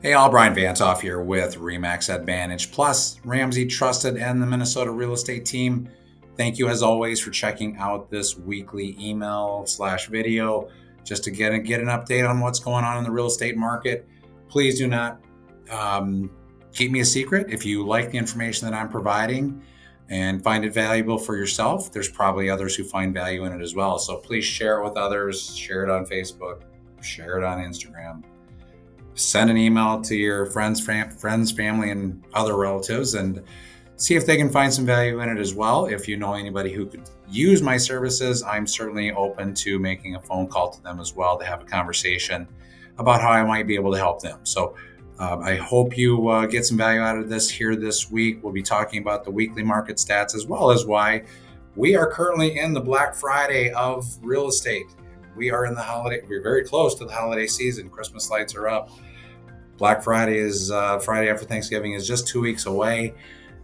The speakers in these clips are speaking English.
Hey all, Bryan VantHof here with RE/MAX Advantage Plus, Ramsey Trusted, and the Minnesota Real Estate Team. Thank you as always for checking out this weekly email/video just to get an update on what's going on in the real estate market. Please do not keep me a secret. If you like the information that I'm providing and find it valuable for yourself, there's probably others who find value in it as well. So please share it with others, share it on Facebook, share it on Instagram. Send an email to your friends, family, and other relatives and see if they can find some value in it as well. If you know anybody who could use my services, I'm certainly open to making a phone call to them as well to have a conversation about how I might be able to help them. So I hope you get some value out of this here this week. We'll be talking about the weekly market stats as well as why we are currently in the Black Friday of real estate. We are in the holiday. We're very close to the holiday season. Christmas lights are up. Black Friday is Friday after Thanksgiving is just 2 weeks away.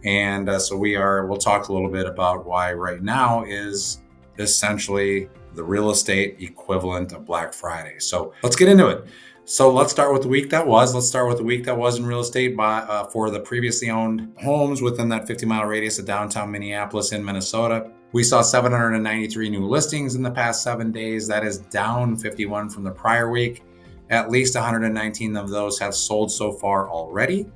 And so we'll talk a little bit about why right now is essentially the real estate equivalent of Black Friday. So let's get into it. So let's start with the week that was. Let's start with the week that was in real estate for the previously owned homes within that 50-mile radius of downtown Minneapolis in Minnesota. We saw 793 new listings in the past 7 days. That is down 51 from the prior week. At least 119 of those have sold so far already.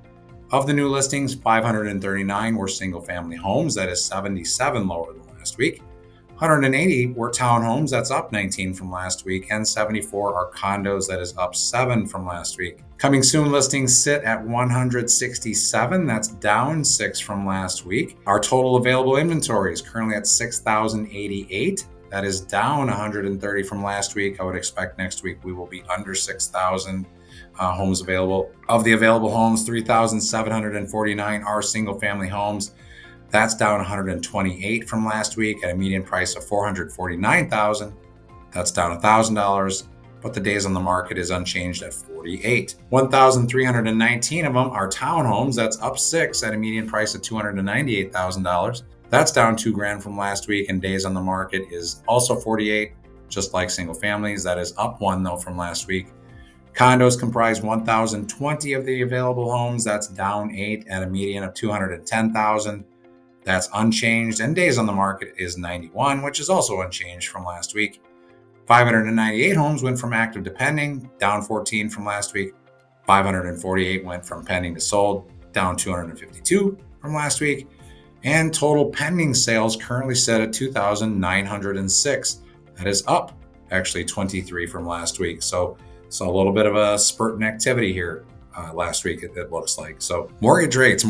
Of the new listings, 539 were single-family homes. That is 77 lower than last week. 180 were townhomes. That's up 19 from last week. And 74 are condos. That is up 7 from last week. Coming soon listings sit at 167. That's down 6 from last week. Our total available inventory is currently at 6,088. That is down 130 from last week. I would expect next week we will be under 6,000 homes available. Of the available homes, 3,749 are single-family homes. That's down 128 from last week at a median price of $449,000. That's down $1,000, but the days on the market is unchanged at 48. 1,319 of them are townhomes. That's up 6 at a median price of $298,000. That's down $2,000 from last week, and days on the market is also 48, just like single families. That is up 1 though from last week. Condos comprise 1,020 of the available homes. That's down 8 at a median of $210,000. That's unchanged, and days on the market is 91, which is also unchanged from last week. 598 homes went from active to pending, down 14 from last week. 548 went from pending to sold, down 252 from last week. And total pending sales currently sit at 2,906. That is up actually 23 from last week. So a little bit of a spurt in activity here last week, it looks like. So mortgage rates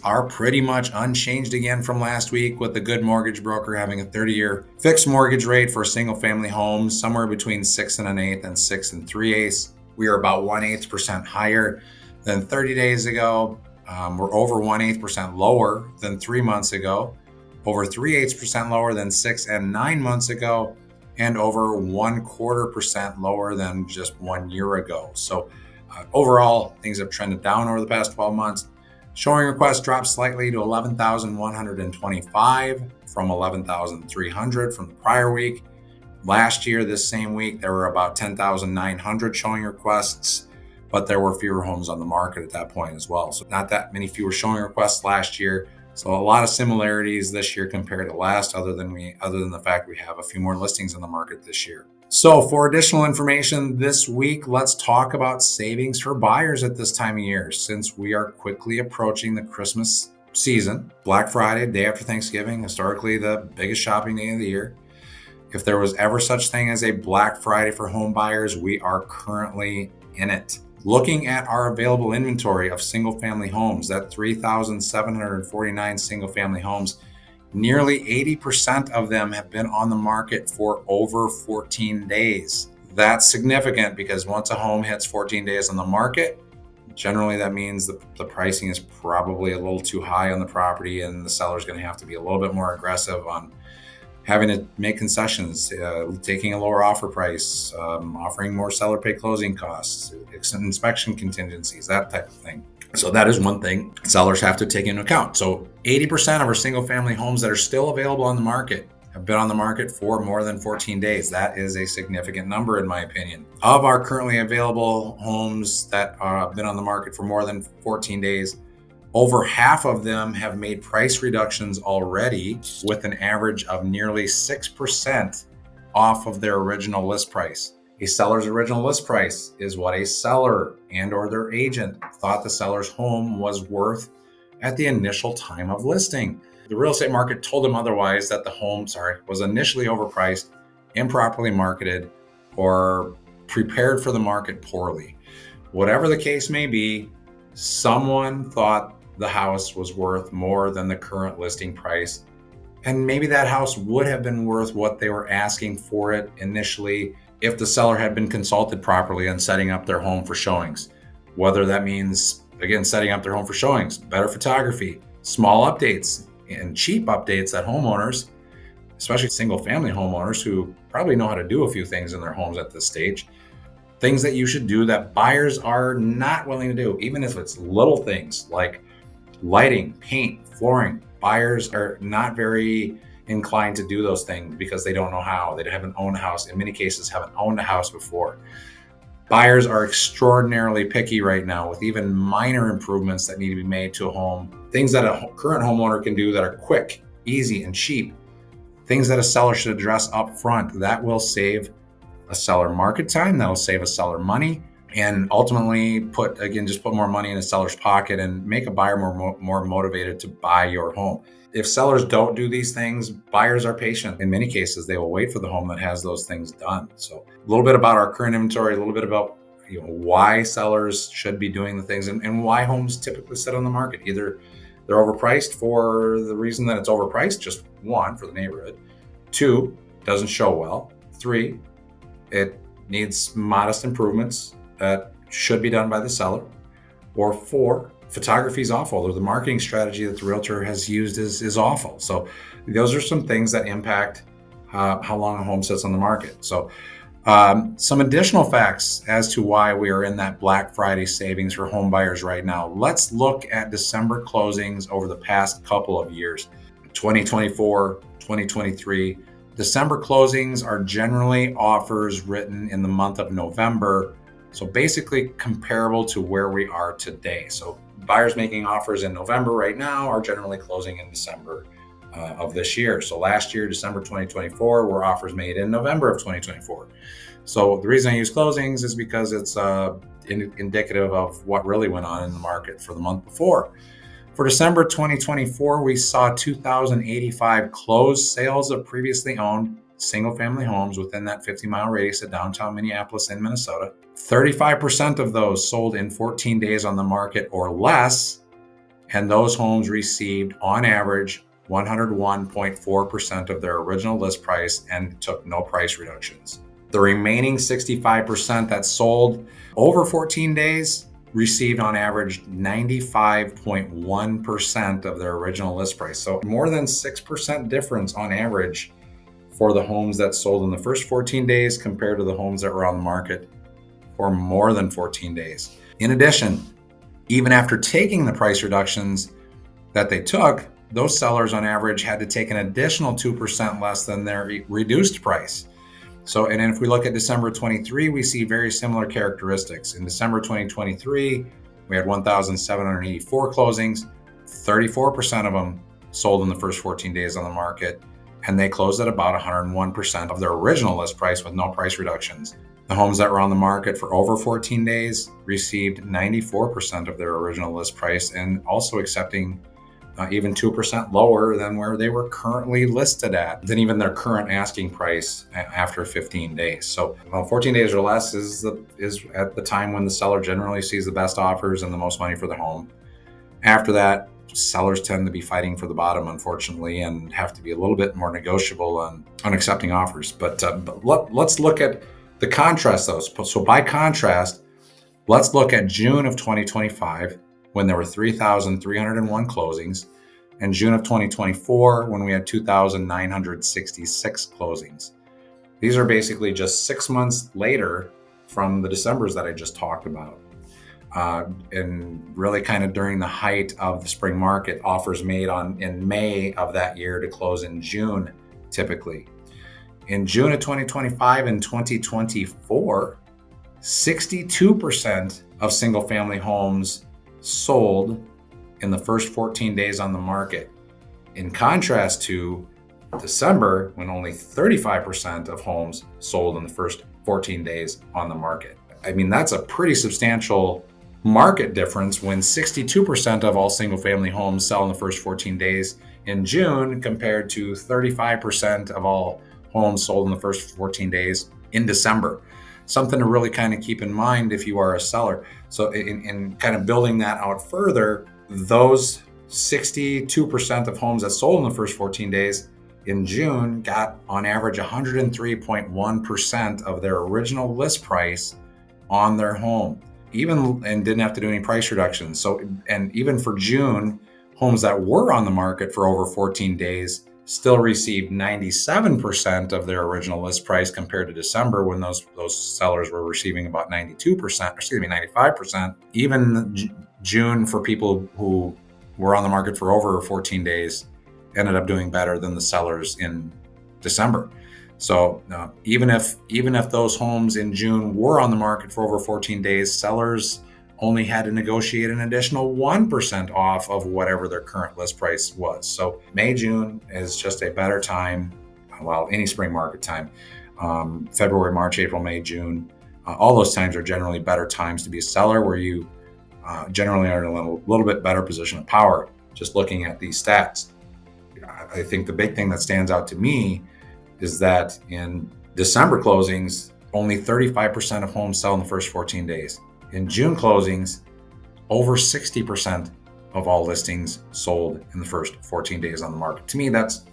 are pretty much unchanged again from last week, with the good mortgage broker having a 30-year fixed mortgage rate for single family homes somewhere between 6 1/8 and 6 3/8. We are about 1/8% higher than 30 days ago. We're over 1/8% lower than 3 months ago, over 3/8% lower than 6 and 9 months ago, and over 1/4% lower than just 1 year ago. So overall, things have trended down over the past 12 months. Showing requests dropped slightly to 11,125 from 11,300 from the prior week. Last year, this same week, there were about 10,900 showing requests, but there were fewer homes on the market at that point as well. So not that many fewer showing requests last year. So a lot of similarities this year compared to last, other than the fact we have a few more listings on the market this year. So for additional information this week, let's talk about savings for buyers at this time of year, since we are quickly approaching the Christmas season. Black Friday, day after Thanksgiving, historically the biggest shopping day of the year. If there was ever such thing as a Black Friday for home buyers, we are currently in it. Looking at our available inventory of single-family homes, that 3,749 single-family homes, nearly 80% of them have been on the market for over 14 days. That's significant because once a home hits 14 days on the market, generally that means the pricing is probably a little too high on the property, and the seller's going to have to be a little bit more aggressive on having to make concessions, taking a lower offer price, offering more seller pay closing costs, inspection contingencies, that type of thing. So that is one thing sellers have to take into account. So 80% of our single family homes that are still available on the market have been on the market for more than 14 days. That is a significant number, in my opinion. Of our currently available homes that have been on the market for more than 14 days, over half of them have made price reductions already, with an average of nearly 6% off of their original list price. A seller's original list price is what a seller and or their agent thought the seller's home was worth at the initial time of listing. The real estate market told them otherwise, that the home, was initially overpriced, improperly marketed, or prepared for the market poorly. Whatever the case may be, someone thought the house was worth more than the current listing price. And maybe that house would have been worth what they were asking for it initially if the seller had been consulted properly on setting up their home for showings. Whether that means, again, setting up their home for showings, better photography, small updates, and cheap updates that homeowners, especially single family homeowners who probably know how to do a few things in their homes at this stage, things that you should do that buyers are not willing to do, even if it's little things like lighting, paint, flooring. Buyers are not very inclined to do those things because they don't know how. They haven't owned a house. In many cases, haven't owned a house before. Buyers are extraordinarily picky right now with even minor improvements that need to be made to a home. Things that a current homeowner can do that are quick, easy, and cheap. Things that a seller should address up front. That will save a seller market time. That will save a seller money, and ultimately put more money in a seller's pocket and make a buyer more motivated to buy your home. If sellers don't do these things, buyers are patient. In many cases, they will wait for the home that has those things done. So a little bit about our current inventory, a little bit about why sellers should be doing the things, and why homes typically sit on the market. Either they're overpriced for the reason that it's overpriced, just one, for the neighborhood. Two, doesn't show well. Three, it needs modest improvements that should be done by the seller. Or four, photography is awful, or the marketing strategy that the realtor has used is awful. So those are some things that impact how long a home sits on the market. So some additional facts as to why we are in that Black Friday savings for home buyers right now. Let's look at December closings over the past couple of years. 2024, 2023. December closings are generally offers written in the month of November. So basically comparable to where we are today. So buyers making offers in November right now are generally closing in December of this year. So last year, December 2024, were offers made in November of 2024. So the reason I use closings is because it's indicative of what really went on in the market for the month before. For December 2024, we saw 2,085 closed sales of previously owned single-family homes within that 50-mile radius of downtown Minneapolis in Minnesota. 35% of those sold in 14 days on the market or less, and those homes received, on average, 101.4% of their original list price and took no price reductions. The remaining 65% that sold over 14 days received on average 95.1% of their original list price. So more than 6% difference on average for the homes that sold in the first 14 days compared to the homes that were on the market for more than 14 days. In addition, even after taking the price reductions that they took, those sellers on average had to take an additional 2% less than their reduced price. So, and then if we look at December 23, we see very similar characteristics. In December 2023, we had 1,784 closings. 34% of them sold in the first 14 days on the market, and they closed at about 101% of their original list price with no price reductions. The homes that were on the market for over 14 days received 94% of their original list price, and also accepting even 2% lower than where they were currently listed at, than even their current asking price after 15 days. So 14 days or less is at the time when the seller generally sees the best offers and the most money for the home. After that, sellers tend to be fighting for the bottom, unfortunately, and have to be a little bit more negotiable on accepting offers. But let's look at the contrast, though. So by contrast, let's look at June of 2025, when there were 3,301 closings, and June of 2024, when we had 2,966 closings. These are basically just 6 months later from the Decembers that I just talked about. And really kind of during the height of the spring market, offers made in May of that year to close in June typically. In June of 2025 and 2024, 62% of single-family homes sold in the first 14 days on the market. In contrast to December, when only 35% of homes sold in the first 14 days on the market. I mean, that's a pretty substantial market difference when 62% of all single-family homes sell in the first 14 days in June compared to 35% of all homes sold in the first 14 days in December. Something to really kind of keep in mind if you are a seller. So in kind of building that out further, those 62% of homes that sold in the first 14 days in June got on average 103.1% of their original list price on their home, and didn't have to do any price reductions. So, and even for June, homes that were on the market for over 14 days still received 97% of their original list price compared to December, when those sellers were receiving about 95%. Even June, for people who were on the market for over 14 days, ended up doing better than the sellers in December. So even if those homes in June were on the market for over 14 days, sellers only had to negotiate an additional 1% off of whatever their current list price was. So May, June is just a better time. Well, any spring market time. February, March, April, May, June, all those times are generally better times to be a seller, where you generally are in a little bit better position of power, just looking at these stats. I think the big thing that stands out to me is that in December closings, only 35% of homes sell in the first 14 days. In June closings, over 60% of all listings sold in the first 14 days on the market. To me, that's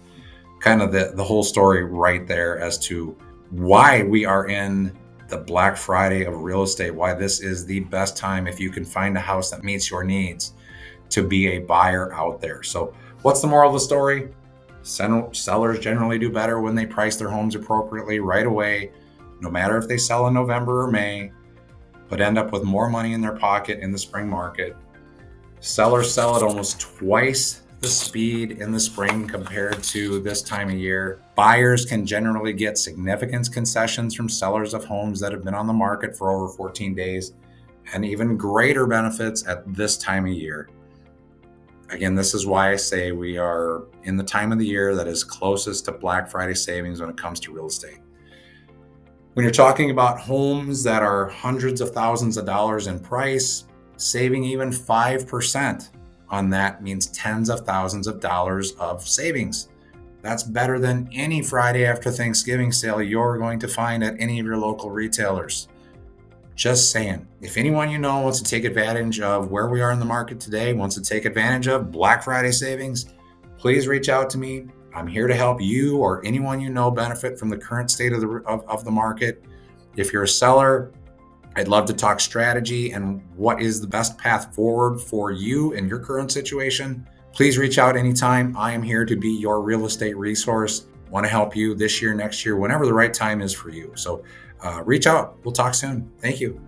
kind of the whole story right there as to why we are in the Black Friday of real estate, why this is the best time, if you can find a house that meets your needs, to be a buyer out there. So what's the moral of the story? Sellers generally do better when they price their homes appropriately right away, no matter if they sell in November or May, but end up with more money in their pocket in the spring market. Sellers sell at almost twice the speed in the spring compared to this time of year. Buyers can generally get significant concessions from sellers of homes that have been on the market for over 14 days, and even greater benefits at this time of year. Again, this is why I say we are in the time of the year that is closest to Black Friday savings when it comes to real estate. When you're talking about homes that are hundreds of thousands of dollars in price, saving even 5% on that means tens of thousands of dollars of savings. That's better than any Friday after Thanksgiving sale you're going to find at any of your local retailers. Just saying. If anyone you know wants to take advantage of where we are in the market today, wants to take advantage of Black Friday savings, please reach out to me. I'm here to help you or anyone you know benefit from the current state of the market. If you're a seller, I'd love to talk strategy and what is the best path forward for you in your current situation. Please reach out anytime. I am here to be your real estate resource. Want to help you this year, next year, whenever the right time is for you. So reach out. We'll talk soon. Thank you.